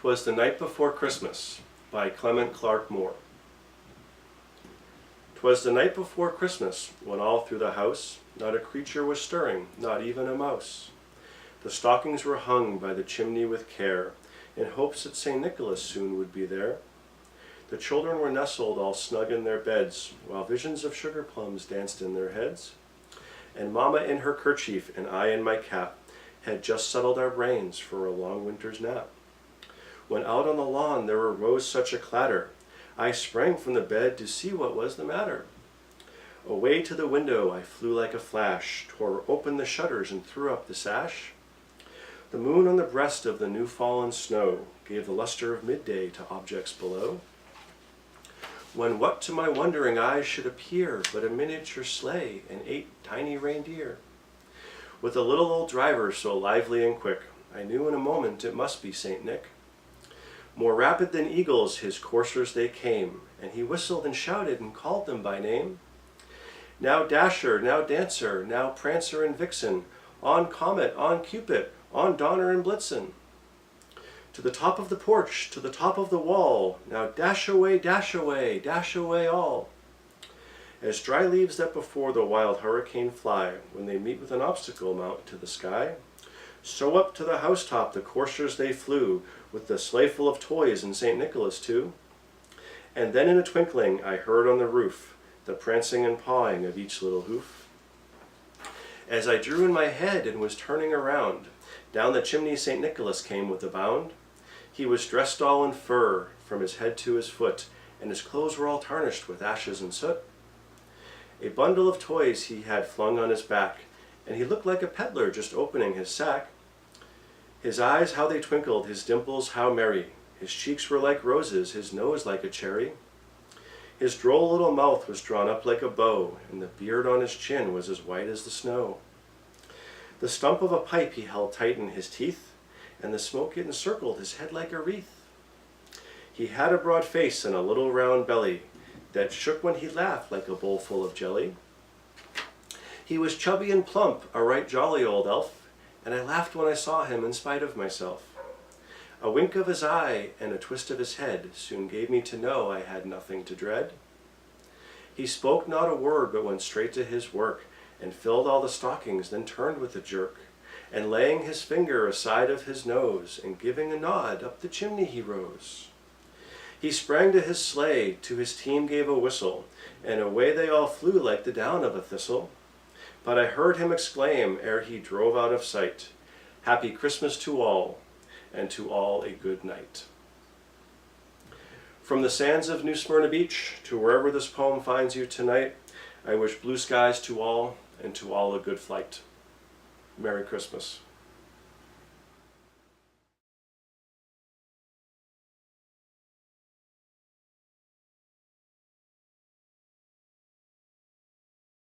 'Twas the Night Before Christmas by Clement Clarke Moore. 'Twas the night before Christmas, when all through the house not a creature was stirring, not even a mouse. The stockings were hung by the chimney with care, in hopes that St. Nicholas soon would be there. The children were nestled all snug in their beds, while visions of sugar plums danced in their heads. And Mamma in her kerchief and I in my cap had just settled our brains for a long winter's nap. When out on the lawn there arose such a clatter, I sprang from the bed to see what was the matter. Away to the window I flew like a flash, tore open the shutters and threw up the sash. The moon on the breast of the new-fallen snow gave the luster of midday to objects below. When what to my wondering eyes should appear but a miniature sleigh and 8 tiny reindeer. With a little old driver so lively and quick, I knew in a moment it must be St. Nick. More rapid than eagles his coursers they came, and he whistled and shouted and called them by name. Now Dasher, now Dancer, now Prancer and Vixen, on Comet, on Cupid, on Donner and Blitzen. To the top of the porch, to the top of the wall, now dash away, dash away, dash away all. As dry leaves that before the wild hurricane fly, when they meet with an obstacle mount to the sky, so up to the housetop the coursers they flew, with the sleigh full of toys and St. Nicholas too. And then in a twinkling I heard on the roof the prancing and pawing of each little hoof. As I drew in my head and was turning around, down the chimney St. Nicholas came with a bound. He was dressed all in fur, from his head to his foot, and his clothes were all tarnished with ashes and soot. A bundle of toys he had flung on his back, and he looked like a peddler just opening his sack. His eyes, how they twinkled, his dimples, how merry. His cheeks were like roses, his nose like a cherry. His droll little mouth was drawn up like a bow, and the beard on his chin was as white as the snow. The stump of a pipe he held tight in his teeth, and the smoke encircled his head like a wreath. He had a broad face and a little round belly, that shook when he laughed like a bowl full of jelly. He was chubby and plump, a right jolly old elf, and I laughed when I saw him in spite of myself. A wink of his eye and a twist of his head soon gave me to know I had nothing to dread. He spoke not a word, but went straight to his work, and filled all the stockings, then turned with a jerk, and laying his finger aside of his nose, and giving a nod, up the chimney he rose. He sprang to his sleigh, to his team gave a whistle, and away they all flew like the down of a thistle. But I heard him exclaim, ere he drove out of sight, "Happy Christmas to all, and to all a good night." From the sands of New Smyrna Beach to wherever this poem finds you tonight, I wish blue skies to all, and to all a good flight. Merry Christmas.